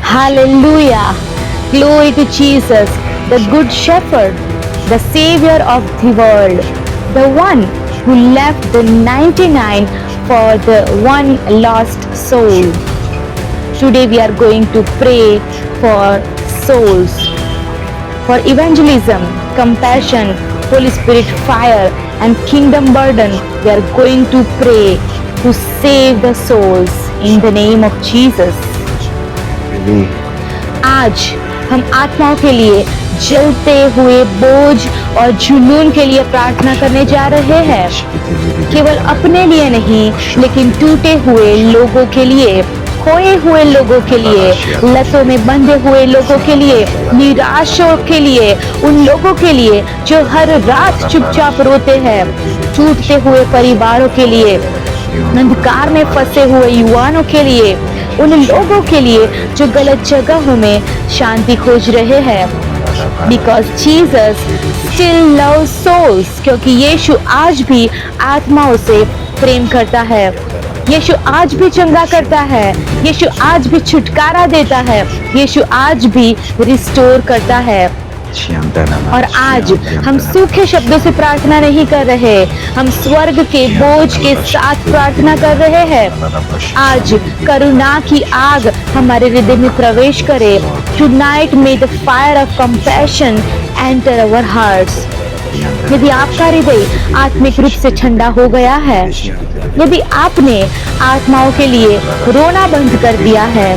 Hallelujah. Glory to Jesus, the Good Shepherd, the Savior of the world, the one who left the 99 for the one lost soul. Today we are going to pray for souls, for evangelism, compassion, Holy Spirit fire, and kingdom burden. We are going to pray to save the souls in the name of Jesus. आज हम आत्माओं के लिए जलते हुए बोझ और जुनून के लिए प्रार्थना करने जा रहे हैं, केवल अपने लिए नहीं लेकिन टूटे हुए लोगों के लिए, खोए हुए लोगों के लिए, लतों में बंधे हुए लोगों के लिए, निराशों के लिए, उन लोगों के लिए जो हर रात चुपचाप रोते हैं, टूटते हुए परिवारों के लिए, अंधकार में फंसे हुए युवाओं के लिए, उन लोगों के लिए जो गलत जगहों में शांति खोज रहे हैं। Because Jesus still loves souls, क्योंकि यीशु आज भी आत्माओं से प्रेम करता है, यीशु आज भी चंगा करता है, यीशु आज भी छुटकारा देता है, यीशु आज भी रिस्टोर करता है। और आज हम सूखे शब्दों से प्रार्थना नहीं कर रहे, हम स्वर्ग के बोझ के साथ प्रार्थना कर रहे हैं। आज करुणा की आग हमारे हृदय में प्रवेश करे। Tonight may the fire of compassion enter our hearts. यदि आपका हृदय आत्मिक रूप से ठंडा हो गया है, यदि आपने आत्माओं के लिए रोना बंद कर दिया है,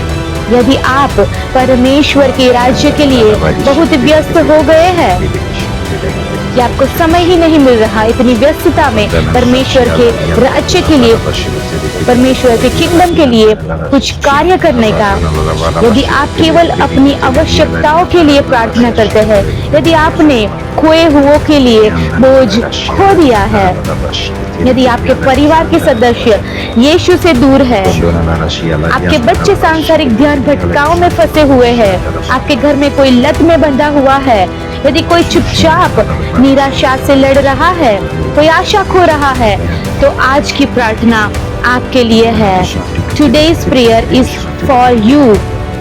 यदि आप परमेश्वर के राज्य के लिए बहुत व्यस्त हो गए हैं, कि आपको समय ही नहीं मिल रहा इतनी व्यस्तता में परमेश्वर के राज्य के लिए, परमेश्वर के किंगडम के लिए कुछ कार्य करने का, यदि आप केवल अपनी आवश्यकताओं के लिए प्रार्थना करते हैं, यदि आपने खोए हुओं के लिए बोझ खो दिया है, यदि आपके परिवार के सदस्य यीशु से दूर है, आपके बच्चे सांसारिक ध्यान भटकाओं में फंसे हुए हैं, आपके घर में कोई लत में बंधा हुआ है, यदि कोई चुपचाप निराशा से लड़ रहा है, कोई आशा खो रहा है, तो आज की प्रार्थना आपके लिए है। Today's prayer is for you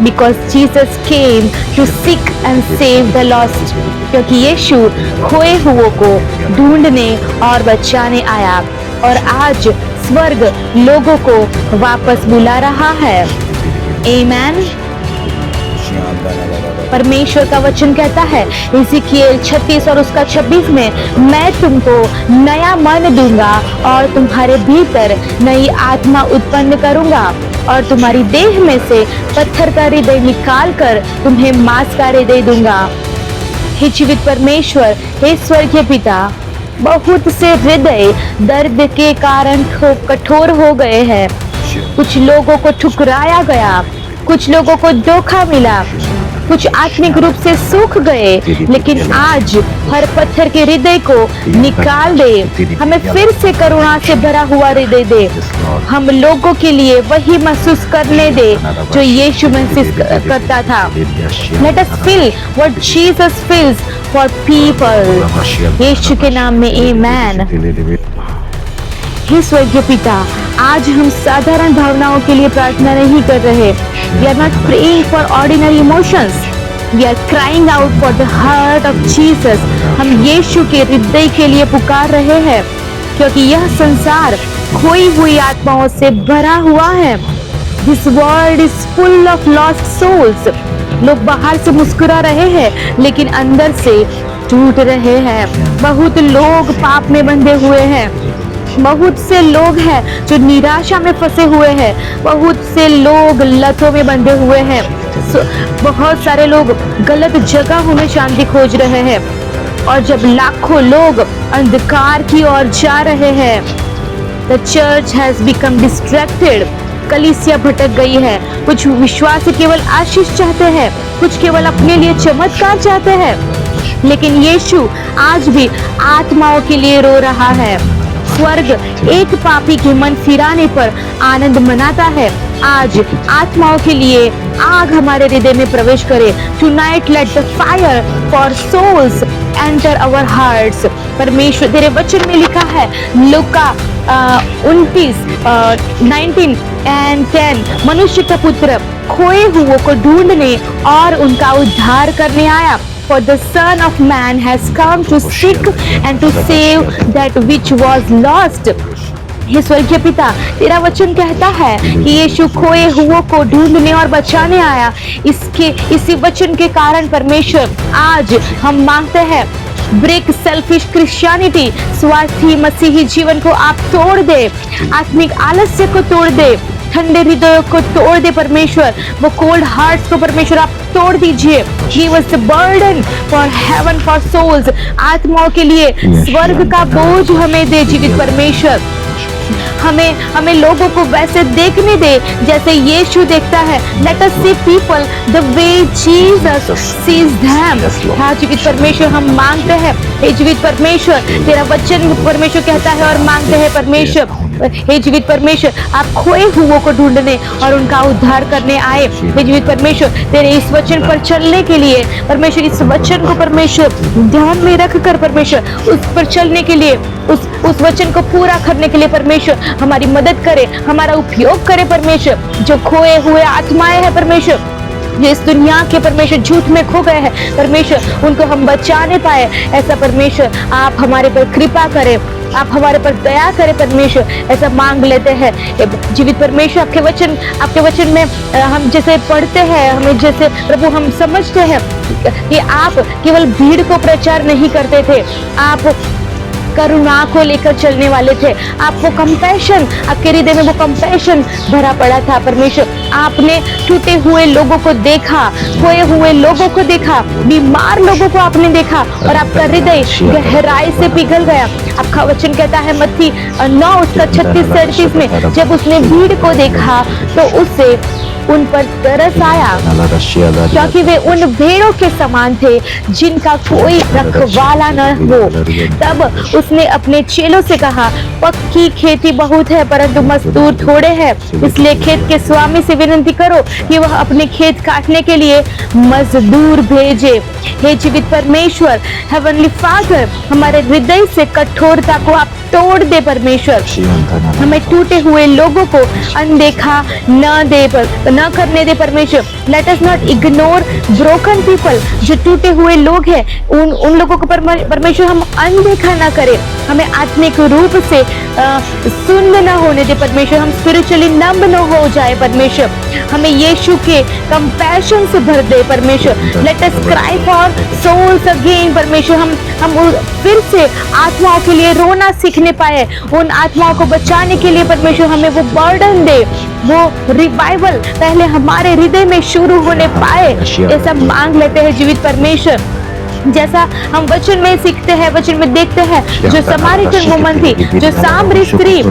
because Jesus came to seek and save the lost. क्योंकि यीशु खोए हुओं को ढूंढने और बचाने आया और आज स्वर्ग लोगों को वापस बुला रहा है। आमीन। परमेश्वर का वचन कहता है इज़िकियल 36 और उसका 26 में, मैं तुमको नया मन दूंगा और तुम्हारे भीतर नई आत्मा उत्पन्न करूंगा और तुम्हारी देह में से पत्थर का हृदय निकाल कर तुम्हें मांस का हृदय दूंगा। हे जीवित परमेश्वर, हे स्वर्गीय पिता, बहुत से हृदय दर्द के कारण कठोर हो गए हैं, कुछ लोगों को ठुकराया गया, कुछ लोगों को धोखा मिला, कुछ आत्मिक रूप से सूख गए, लेकिन आज हर पत्थर के हृदय को निकाल दे, हमें फिर से करुणा से भरा हुआ हृदय दे, हम लोगों के लिए वही महसूस करने दे जो यीशु महसूस करता था। Let us feel what Jesus feels for people. यीशु के नाम में आमीन। हे स्वर्गीय पिता, आज हम साधारण भावनाओं के लिए प्रार्थना नहीं कर रहे। We are not praying for ordinary emotions. We are crying out for the heart of Jesus. हम यीशु के हृदय के लिए पुकार रहे हैं, क्योंकि यह संसार खोई हुई आत्माओं से भरा हुआ है। This world is full of lost souls. लोग बाहर से मुस्कुरा रहे हैं, लेकिन अंदर से टूट रहे हैं। बहुत लोग पाप में बंधे हुए हैं, बहुत से लोग हैं जो निराशा में फंसे हुए हैं, बहुत से लोग लतों में बंधे हुए हैं, बहुत सारे लोग गलत जगहों में शांति खोज रहे हैं। और जब लाखों लोग अंधकार की ओर जा रहे हैं, the church has become distracted. कलीसिया भटक गई है। कुछ विश्वासी केवल आशीष चाहते हैं, कुछ केवल अपने लिए चमत्कार चाहते हैं, लेकिन यीशु आज भी आत्माओं के लिए रो रहा है। स्वर्ग एक पापी के मन फिराने पर आनंद मनाता है। आज आत्माओं के लिए आग हमारे हृदय में प्रवेश करे। Tonight let the fire for souls enter our hearts. परमेश्वर तेरे वचन में लिखा है, लूका 29 19 एंड 10 मनुष्य का पुत्र खोए हुओं को ढूंढने और उनका उद्धार करने आया। For the Son of Man has come to seek and to save that which was lost. हे स्वर्गीय पिता, तेरा वचन कहता है कि यीशु खोए हुओं को ढूंढने और बचाने आया। इसी वचन के कारण परमेश्वर आज हम मांगते हैं, ब्रेक सेल्फिश क्रिश्चियनिटी, स्वार्थी मसीही जीवन को आप तोड़ दे, आत्मिक आलस्य को तोड़ दे, ठंडे हृदयों को तोड़ दे परमेश्वर, वो कोल्ड हार्ट्स को परमेश्वर आप तोड़ दीजिए। Give us the burden for heaven for souls, आत्माओं के लिए स्वर्ग का बोझ हमें दे जीवित परमेश्वर। हमें लोगों को वैसे देखने दे जैसे यीशु देखता है। Let us see people the way Jesus sees them। हाँ जीवित परमेश्वर, हम मांगते हैं हे जीवित परमेश्वर, तेरा वचन परमेश्वर कहता है और मांगते हैं परमेश्वर, हे जीवित परमेश्वर, आप खोए हुओं को ढूंढने और उनका उद्धार करने आए। हे जीवित परमेश्वर, तेरे इस वचन पर चलने के लिए परमेश्वर, इस वचन को परमेश्वर ध्यान में रख कर परमेश्वर उस पर चलने के लिए, उस वचन को पूरा करने के लिए परमेश्वर हमारी मदद करे, हमारा उपयोग करे परमेश्वर। जो खोए हुए आत्माएं हैं परमेश्वर, जो इस दुनिया के परमेश्वर झूठ में खो गए हैं परमेश्वर, उनको हम बचाने पाए, ऐसा परमेश्वर आप हमारे पर कृपा करें, आप हमारे पर दया करें परमेश्वर, ऐसा मांग लेते हैं जीवित परमेश्वर। आपके वचन में हम जैसे पढ़ते हैं, हमें जैसे प्रभु हम समझते हैं कि आप केवल भीड़ को प्रचार नहीं करते थे, आप करुणा को लेकर चलने वाले थे। आपको कंपैशन, आपके हृदय में वो कंपैशन भरा पड़ा था परमेश्वर। आपने टूटे हुए लोगों को देखा, खोए हुए लोगों को देखा, बीमार लोगों को आपने देखा और आपका हृदय गहराई से पिघल गया। आपका वचन कहता है मत्ती 9 उसका 36-37 में, जब उसने भीड़ को देखा तो उससे उन पर तरस आया, क्योंकि वे उन भेड़ों के समान थे जिनका कोई रखवाला न हो। तब उसने अपने चेलों से कहा, पक्की खेती बहुत है परंतु मजदूर थोड़े हैं, इसलिए खेत के स्वामी से विनती करो कि वह अपने खेत काटने के लिए मजदूर भेजे। हे जीवित परमेश्वर, हेवनली फादर, हमारे हृदय से कठोरता को आप तोड़ दे परमेश्वर। हमें टूटे हुए लोगों को अनदेखा न करने दे परमेश्वर। Let us not ignore broken people, जो टूटे हुए लोग हैं उन लोगों को परमेश्वर हम अनदेखा ना करें। हमें आत्मिक रूप से सुन्न न होने दे परमेश्वर, हम स्पिरिचुअली नंब न हो जाए परमेश्वर। हमें यीशु के कंपैशन से भर दे परमेश्वर। Let us cry for souls again परमेश्वर, हम फिर से आत्माओं के लिए रोना सीखने पाए, उन आत्माओं को बचाने के लिए परमेश्वर हमें वो बर्डन दे, वो रिवाइवल पहले हमारे हृदय में शुरू होने पाए, ऐसा मांग लेते हैं जीवित परमेश्वर। जैसा हम वचन में सीखते हैं, वचन में देखते हैं, जो समारिटन वुमन थी, जो सामरी स्त्री,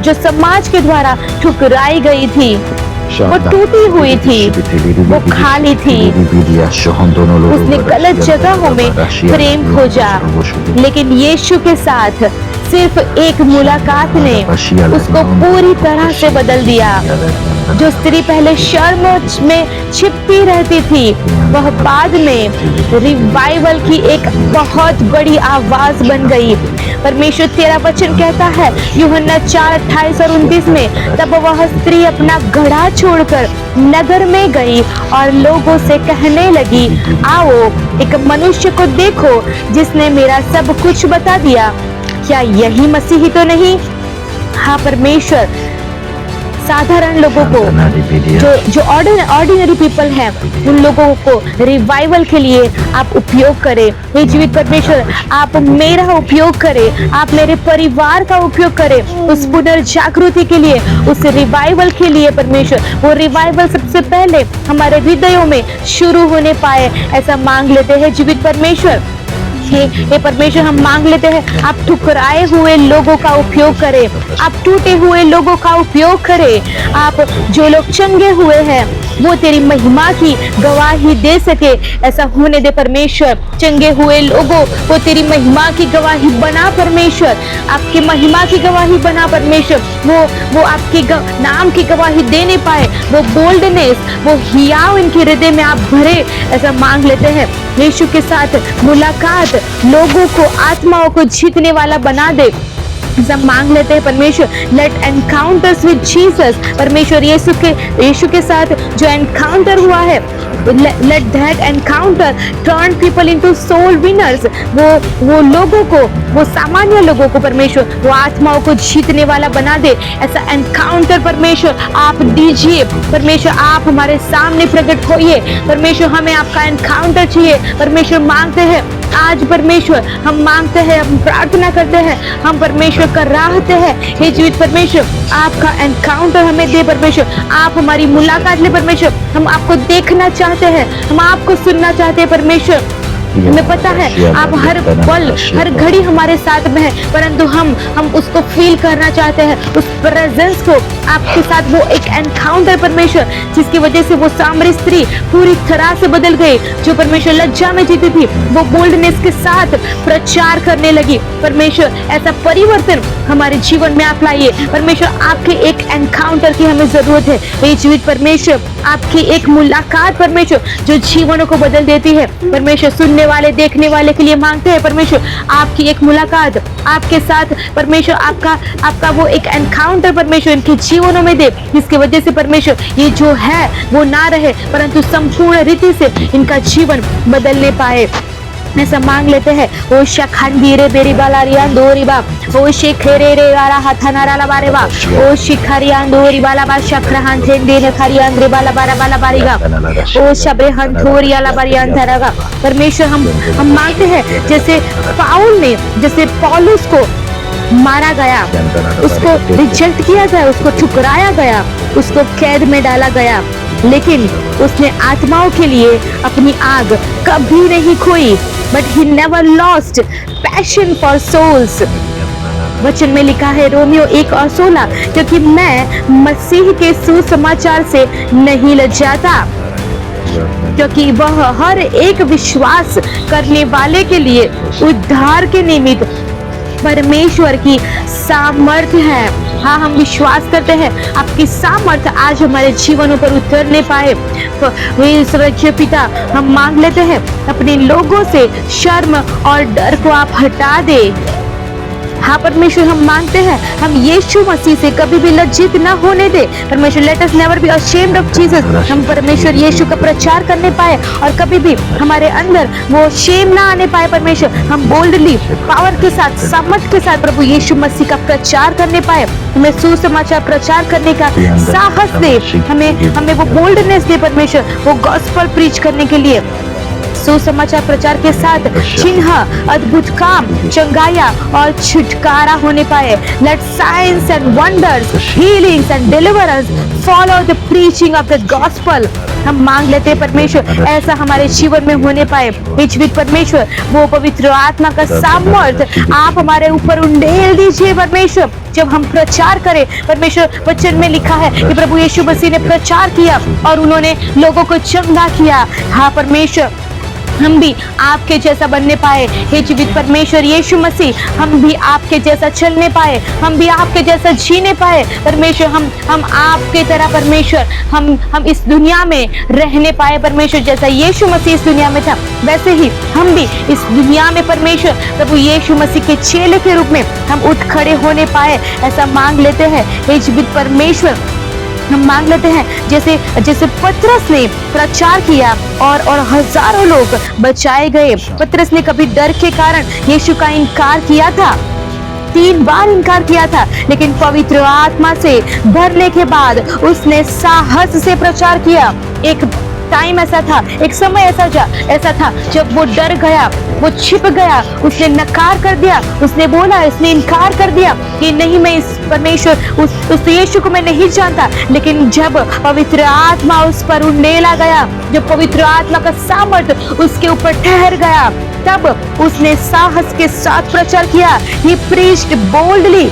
जो समाज के द्वारा ठुकराई गई थी, वो टूटी हुई थी, वो खाली थी, उसने गलत जगहों में प्रेम खोजा, लेकिन यीशु के साथ सिर्फ एक मुलाकात ने उसको पूरी तरह से बदल दिया। जो स्त्री पहले शर्म में छिपती रहती थी, वह बाद में रिवाइवल की एक बहुत बड़ी आवाज बन गई। परमेश्वर तेरा वचन कहता है यूहन्ना 4:28 और 29 में, तब वह स्त्री अपना घड़ा छोड़कर नगर में गई और लोगों से कहने लगी, आओ एक मनुष्य को देखो जिसने मेरा सब कुछ बता दिया। क्या यही मसीही तो नहीं? हाँ परमेश्वर, साधारण लोगों को, जो ऑर्डिनरी पीपल हैं, उन लोगों को रिवाइवल के लिए आप उपयोग करें। हे जीवित परमेश्वर, आप मेरा उपयोग करें, आप मेरे परिवार का उपयोग करें उस पुनर्जागृति के लिए, उस रिवाइवल के लिए परमेश्वर। वो रिवाइवल सबसे पहले हमारे हृदयों में शुरू होने पाए, ऐसा मांग लेते हैं जीवित परमेश्वर। हे परमेश्वर, हम मांग लेते हैं आप ठुकराए हुए लोगों का उपयोग करें, आप टूटे हुए लोगों का उपयोग करें। आप जो लोग चंगे हुए हैं वो तेरी महिमा की गवाही दे सके, ऐसा होने दे परमेश्वर। चंगे हुए लोगों को तेरी महिमा की गवाही बना परमेश्वर, आपकी महिमा की गवाही बना परमेश्वर। वो आपके नाम की गवाही देने पाए, वो बोल्डनेस, वो हियाव इनके हृदय में आप भरे, ऐसा मांग लेते हैं। यीशु के साथ मुलाकात लोगों को, आत्माओं को जीतने वाला बना दे। सब मांग लेते हैं परमेश्वर, लेट एनकाउंटर्स विद जीसस, परमेश्वर यीशु के साथ जो एनकाउंटर हुआ है, let that encounter turn people into soul winners, वो लोगों को, वो सामान्य लोगों को परमेश्वर वो आत्माओं को जीतने वाला बना दे। ऐसा एनकाउंटर परमेश्वर आप दीजिए, परमेश्वर आप हमारे सामने प्रकट होइए, परमेश्वर हमें आपका एनकाउंटर चाहिए। परमेश्वर मांगते हैं आज, परमेश्वर हम मांगते हैं, हम प्रार्थना करते हैं, हम परमेश्वर कराहते हैं, हे जीवित परमेश्वर आपका एनकाउंटर हमें दे परमेश्वर, आप हमारी मुलाकात ले परमेश्वर, हम आपको देखना चाहते हैं, हम आपको सुनना चाहते हैं परमेश्वर। हमें पता है आप हर पल हर घड़ी हमारे साथ में है, परंतु हम उसको फील करना चाहते हैं, उस प्रेजेंस को, आपके साथ वो एक एनकाउंटर परमेश्वर जिसकी वजह से वो सामरी स्त्री पूरी तरह से बदल गई, जो परमेश्वर लज्जा में जीती थी वो बोल्डनेस के साथ प्रचार करने लगी। परमेश्वर ऐसा परिवर्तन हमारे जीवन में आप लाइए परमेश्वर, आपके एक एनकाउंटर की हमें जरूरत है हे जीवित परमेश्वर, आपकी एक मुलाकात परमेश्वर जो जीवनों को बदल देती है परमेश्वर। सुनने वाले देखने वाले के लिए मांगते हैं परमेश्वर आपकी एक मुलाकात आपके साथ परमेश्वर, आपका वो एक एनकाउंटर परमेश्वर इनके जीवनों में दे, जिसकी वजह से परमेश्वर ये जो है वो ना रहे परंतु संपूर्ण रीति से इनका जीवन बदलने पाए। ऐसा मांग लेते हैं। ओ शखंडीरे बेरी बालारियान दोरी बा, ओ शेखरे रे गारा हथनारा ला बारे बा, ओ शिखरियान दोरी बाला बा शखरहान थेंदे ने खरियान रे बाला बाला बारीगा, ओ शबरे हंथोरिया ला बारियान थरागा। परमेश्वर हम मांगते हैं जैसे पाउल ने, जैसे पौलुस को मारा गया, उसको रिजेक्ट किया गया, उसको ठुकराया गया, उसको कैद में डाला गया, लेकिन उसने आत्माओं के लिए अपनी आग कभी नहीं खोई, but he never lost passion for souls. वचन में लिखा है रोमियो 1:16, क्योंकि मैं मसीह के सुसमाचार से नहीं लज्जाता, क्योंकि वह हर एक विश्वास करने वाले के लिए उद्धार के निमित्त परमेश्वर की सामर्थ्य है। हाँ, हम विश्वास करते हैं आपकी सामर्थ्य आज हमारे जीवनों पर उतरने पाए। तो पिता हम मांग लेते हैं अपने लोगों से शर्म और डर को आप हटा दे। हाँ परमेश्वर हम मांगते हैं हम यीशु मसीह से कभी भी लज्जित न होने दे परमेश्वर। Let us never be ashamed of Jesus. हम परमेश्वर यीशु का प्रचार करने पाए और कभी भी हमारे अंदर वो शेम ना आने पाए परमेश्वर। हम बोल्डली पावर के साथ, सामर्थ के साथ प्रभु यीशु मसीह का प्रचार करने पाए। हमें सुसमाचार प्रचार करने का साहस दे, हमें वो बोल्डनेस दे परमेश्वर, वो गॉस्पेल प्रीच करने के लिए। सुसमाचार प्रचार के साथ चिन्ह, अद्भुत काम, चंगाया और छुटकारा होने पाए। Let signs and wonders, healings and deliverance follow the preaching of the gospel. हम मांग लेते हैं परमेश्वर ऐसा हमारे जीवन में होने पाए। विच परमेश्वर वो पवित्र आत्मा का सामर्थ्य आप हमारे ऊपर उंडेल दीजिए परमेश्वर। जब हम प्रचार करें परमेश्वर, वचन में लिखा है कि प्रभु यीशु मसीह ने प्रचार किया और उन्होंने लोगों को चंगा किया। हाँ परमेश्वर हम भी आपके जैसा बनने पाए हे जीवित परमेश्वर यीशु मसीह, हम भी आपके जैसा चलने पाए, हम भी आपके जैसा जीने पाए परमेश्वर। हम आपके तरह परमेश्वर हम इस दुनिया में रहने पाए परमेश्वर। जैसा यीशु मसीह इस दुनिया में था वैसे ही हम भी इस दुनिया में परमेश्वर प्रभु यीशु मसीह के चेले के रूप में हम उठ खड़े होने पाए। ऐसा मांग लेते हैं हे जीवित परमेश्वर। हम मांग लेते हैं जैसे पतरस ने प्रचार किया और हजारों लोग बचाए गए। पतरस ने कभी डर के कारण यीशु का इनकार किया था, 3 बार इनकार किया था, लेकिन पवित्र आत्मा से भरने के बाद उसने साहस से प्रचार किया। एक टाइम ऐसा था, एक समय ऐसा था जब वो डर गया, वो छिप गया, उसने नकार कर दिया, उसने बोला, उसने इनकार कर दिया कि नहीं मैं इस परमेश्वर उस यीशु को मैं नहीं जानता। लेकिन जब पवित्र आत्मा उस पर उंडेला गया, जब पवित्र आत्मा का सामर्थ्य उसके ऊपर ठहर गया, तब उसने साहस के साथ प्रचार किया। ही प्रीच्ड बोल्डली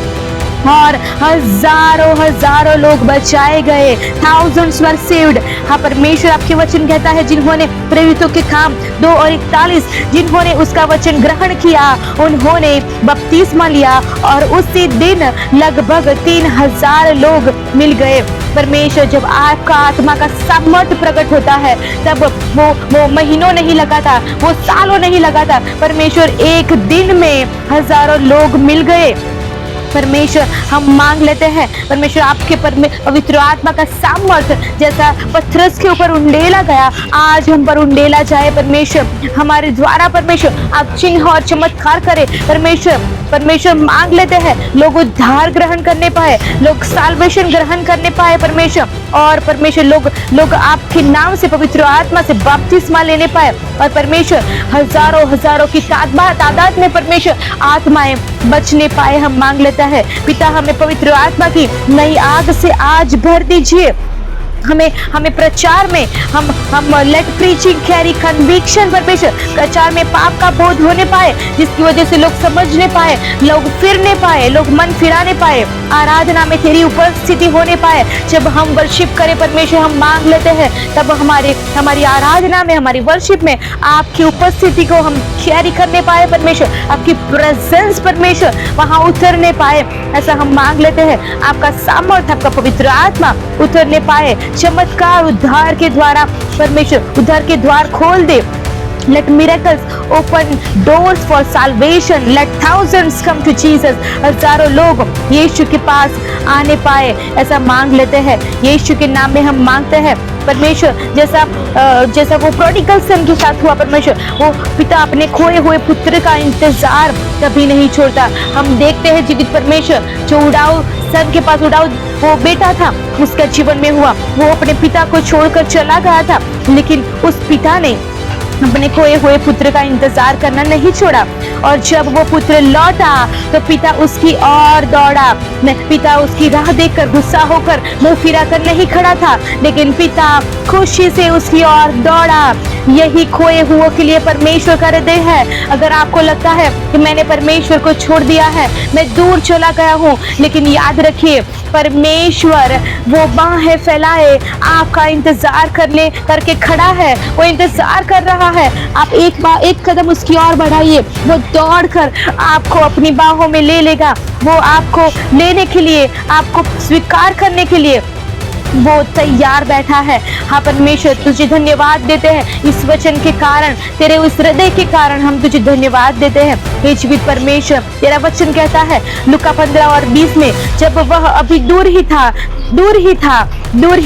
और हजारों लोग बचाए गए। thousands were saved। हाँ परमेश्वर आपके वचन कहता है जिन्होंने प्रेरितों के काम 2:41 जिन्होंने उसका वचन ग्रहण किया उन्होंने बपतिस्मा लिया और उसी दिन लगभग 3000 लोग मिल गए। परमेश्वर जब आपका आत्मा का सामर्थ्य प्रकट होता है तब वो महीनों नहीं लगा था, वो सालों नहीं लगा था। परमेश्वर एक दिन में हजारों लोग मिल गए। परमेश्वर हम मांग लेते हैं परमेश्वर आपके पवित्र आत्मा का सामर्थ्य जैसा पत्थरस के ऊपर उंडेला गया, आज हम पर उंडेला जाए परमेश्वर। हमारे द्वारा परमेश्वर आप चिन्ह और चमत्कार करें परमेश्वर मांग लेते हैं लोग उद्धार ग्रहण करने पाए, लोग साल्वेशन ग्रहण करने पाए परमेश्वर। और परमेश्वर लोग आपके नाम से पवित्र आत्मा से बपतिस्मा लेने पाए। और परमेश्वर हजारों की तादाद में परमेश्वर आत्माएं बचने पाए, हम मांग लेता है। पिता हमें पवित्र आत्मा की नई आग से आज भर दीजिए। हमें प्रचार में हम लेट प्रीचिंग कैरी कन्विक्शन परमेश्वर, प्रचार में पाप का बोध होने पाए, जिसकी वजह से लोग समझने पाए, लोग फिरने पाए, लोग मन फिराने पाए, आराधना में तेरी उपस्थिति होने पाए। जब हम वर्शिप करें परमेश्वर, हम मांग लेते हैं तब हमारी आराधना में, हमारी वर्शिप में आपकी उपस्थिति को हम कैरी करने पाए परमेश्वर, आपकी प्रेजेंस परमेश्वर वहां उतरने पाए, ऐसा हम मांग लेते हैं। आपका सामर्थ्य, आपका पवित्र आत्मा उतरने पाए, चमत्कार उद्धार के द्वारा परमेश्वर उद्धार के द्वार खोल दे। Let miracles open doors for salvation. Let thousands come to Jesus. हजारों लोग यीशु के पास आने पाए, ऐसा मांग लेते हैं। यीशु के नाम में हम मांगते हैं परमेश्वर, जैसा वो प्रोडिगल सन के साथ हुआ परमेश्वर, वो पिता अपने खोए हुए पुत्र का इंतजार कभी नहीं छोड़ता। हम देखते हैं जीवित परमेश्वर जो उड़ाऊ सन के पास उड़ाऊ वो बेटा था, उसका जीवन में हुआ, वो अपने पिता को छोड़कर चला गया था, लेकिन उस पिता ने अपने खोए हुए पुत्र का इंतजार करना नहीं छोड़ा। और जब वो पुत्र लौटा तो पिता उसकी ओर दौड़ा। पिता उसकी राह देखकर गुस्सा होकर मुंह फिरा कर नहीं खड़ा था, लेकिन पिता खुशी से उसकी ओर दौड़ा। यही खोए हुओं के लिए परमेश्वर का हृदय है। अगर आपको लगता है कि मैंने परमेश्वर को छोड़ दिया है, मैं दूर चला गया हूँ, लेकिन याद रखिए परमेश्वर वो बाहें फैलाए आपका इंतजार करके खड़ा है, वो इंतजार कर रहा है। आप एक कदम उसकी ओर बढ़ाइए, वो दौड़कर आपको अपनी बाहों में ले लेगा। वो आपको लेने के लिए, आपको स्वीकार करने के लिए वो तैयार बैठा है। हाँ परमेश्वर, तुझे धन्यवाद देते हैं इस वचन के कारण, तेरे उस हृदय के कारण हम तुझे धन्यवाद देते हैं। हे जीवित परमेश्वर, तेरा वचन कहता है लूका 15 और 20 में, जब वह अभी दूर ही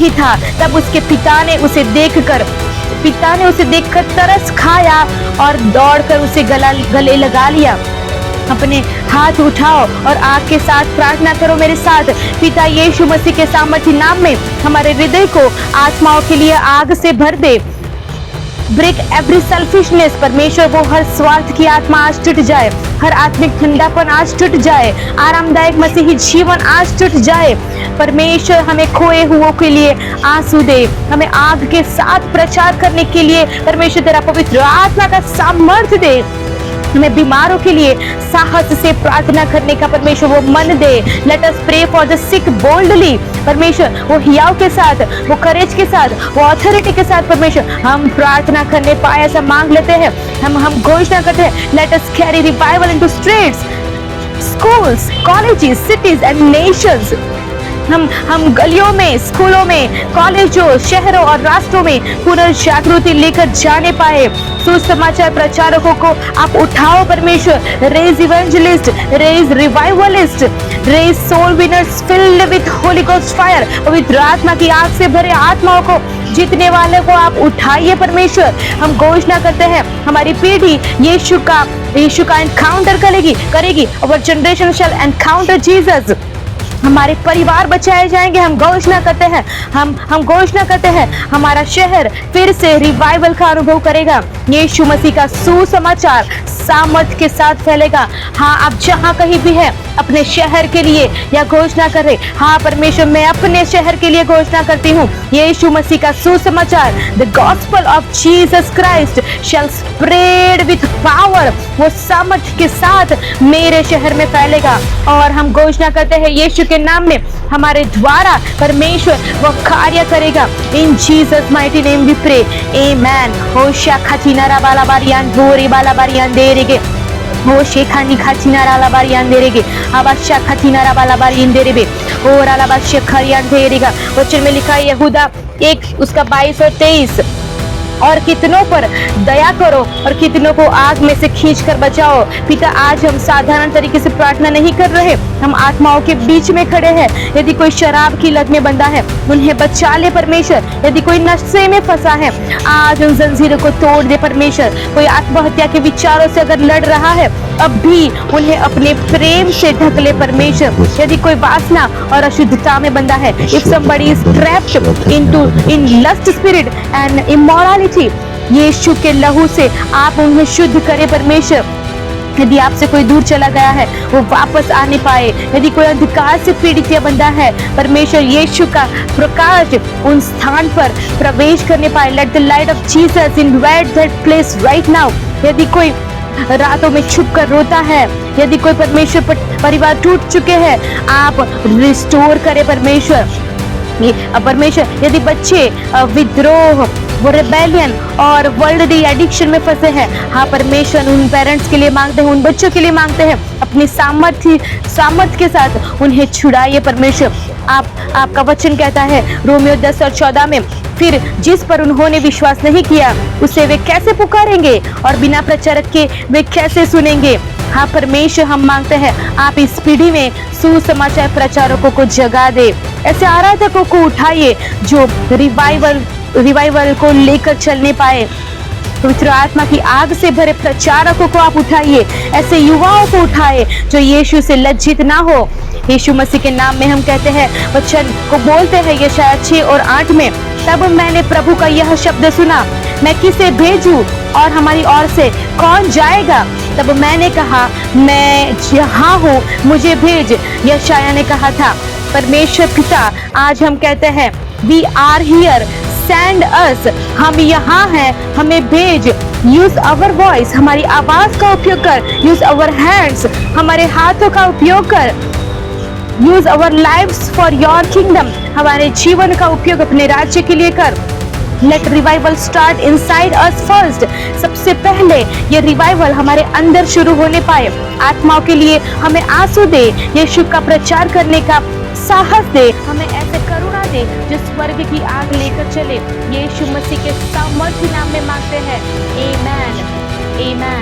था, तब उसके पिता ने उसे देखकर तरस खाया और दौड़कर उसे गले लगा लिया। अपने हाथ उठाओ और आग के साथ प्रार्थना करो मेरे साथ। पिता यीशु मसीह के सामर्थ्य नाम में हमारे हृदय को आत्माओं के लिए आग से भर दे। ब्रेक एवरी सेल्फिशनेस परमेश्वर, वो हर स्वार्थ की आत्मा आज टूट जाए, हर आत्मिक ठंडापन आज टूट जाए, आरामदायक मसीही जीवन आज टूट जाए। परमेश्वर हमें खोए हुओं के लिए आंसू दे, हमें आग के साथ प्रचार करने के लिए परमेश्वर तेरा पवित्र आत्मा का सामर्थ्य दे। हमें बीमारों के लिए साहस से प्रार्थना करने का परमेश्वर वो मन दे। Let us pray for the sick boldly परमेश्वर, वो हियाव के साथ, वो करेज के साथ, वो अथॉरिटी के साथ परमेश्वर हम प्रार्थना करने पाए, ऐसा मांग लेते हैं। हम घोषणा करते हैं, let us carry revival into streets, schools, colleges, cities and Nations. हम गलियों में, स्कूलों में, कॉलेजों, शहरों और राष्ट्रों में पुनर्जागृति लेकर जाने पाए। सुसमाचार प्रचारकों को आप उठाओ परमेश्वर। Raise evangelist, raise revivalist, raise soul winners filled with holy ghost fire. पवित्र आत्मा की आग से भरे आत्माओं को, जीतने वाले को आप उठाइए परमेश्वर। हम घोषणा करते हैं हमारी पीढ़ी यीशु का एनकाउंटर करेगी। अवर जनरेशन शैल एनकाउंटर जीसस। हमारे परिवार बचाए जाएंगे। हम घोषणा करते हैं हमारा शहर फिर से रिवाइवल का अनुभव करेगा। यीशु मसीह का सुसमाचार सामर्थ के साथ फैलेगा। हाँ, आप जहाँ कहीं भी है अपने शहर के लिए या घोषणा कर रहे, हाँ परमेश्वर मैं अपने शहर के लिए घोषणा करती हूँ, यीशु मसीह का सुसमाचार, the gospel of Jesus Christ shall spread with power, वो सामर्थ के साथ मेरे शहर में फैलेगा। और हम घोषणा करते हैं यीशु के नाम में हमारे द्वारा परमेश्वर वो कार्य करेगा। In Jesus mighty name we pray, amen. हो शाखाचिना राबाला बारियान धोरी बाला बारियान देरेगे, हो शेखानी खाचिना राला बारियान देरेगे, आबाशा खाचिना राबाला बारियान देरेगे, और आलाबाशा खरियान देरेगा। वचन में लिखा है यहूदा 1 उसका 22 और 23, और कितनों पर दया करो और कितनों को आग में से खींच कर बचाओ। पिता, आज हम साधारण तरीके से प्रार्थना नहीं कर रहे, हम आत्माओं के बीच में खड़े हैं। यदि कोई शराब की लत में बंधा है, उन्हें बचा ले परमेश्वर। यदि कोई नशे में फंसा है, आज उन जंजीरों को तोड़ दे परमेश्वर। कोई आत्महत्या के विचारों से अगर लड़ रहा है, अब भी उन्हें अपने प्रेम से ढक ले परमेश्वर। यदि कोई वासना और अशुद्धता में बंधा है, if somebody is trapped in lust spirit and immorality, यीशु के लहू से आप उन्हें शुद्ध करें परमेश्वर। यदि आपसे कोई दूर चला गया है, वो वापस आ नहीं पाए। यदि कोई अंधकार से पीड़ित या बंधा है, परमेश्वर यीशु का प्रकाश उन स्थान पर प्रवेश करने पाए। Let the light of Jesus invade that place right now. यदि कोई रातों में छुप कर रोता है, यदि कोई परमेश्वर परिवार टूट चुके हैं, आप रिस्टोर करें परमेश्वर। परमेश्वर, यदि बच्चे विद्रोह, वो रिबेलियन और वर्ल्डली एडिक्शन में फंसे हैं, हाँ परमेश्वर, उन पेरेंट्स के लिए मांगते हैं, उन बच्चों के लिए मांगते हैं, अपनी सामर्थ्य के साथ उन्हें छुड़ाइए परमेश्वर। आपका वचन कहता है रोमियो 10 और 14 में, फिर जिस पर उन्होंने विश्वास नहीं किया, उसे वे कैसे पुकारेंगे और बिना प्रचारक के वे कैसे सुनेंगे। हाँ परमेश्वर, हम मांगते हैं आप इस पीढ़ी में सुसमाचार प्रचारकों को जगा दे। ऐसे आराधकों को उठाइए जो रिवाइवल को लेकर चलने पाए। पवित्र आत्मा की आग से भरे प्रचारकों को आप उठाइए। ऐसे युवाओं को उठाए जो यीशु से लज्जित ना हो। यीशु मसीह के नाम में हम कहते हैं, वचन को बोलते हैं यशायाह 6 और 8 में, तब मैंने प्रभु का यह शब्द सुना, मैं किसे भेजूं और हमारी ओर से कौन जाएगा? तब मैंने कहा, मैं यहाँ हूँ, मुझे भेज। यशायाह ने कहा था। परमेश्वर पिता, आज हम कहते हैं, we are here, send us, हम यहाँ हैं, हमें भेज। यूज अवर वॉइस, हमारी आवाज का उपयोग कर। यूज अवर हैंड्स, हमारे हाथों का उपयोग कर। Use our lives for your kingdom, हमारे जीवन का उपयोग अपने राज्य के लिए कर। Let revival start inside us first, सबसे पहले ये रिवाइवल हमारे अंदर शुरू होने पाए। आत्माओं के लिए हमें आंसू दे, यीशु का प्रचार करने का साहस दे, हमें ऐसे करुणा दे जो स्वर्ग की आग लेकर चले। यीशु मसीह के सामर्थ्य नाम में मांगते हैं, आमेन, आमेन।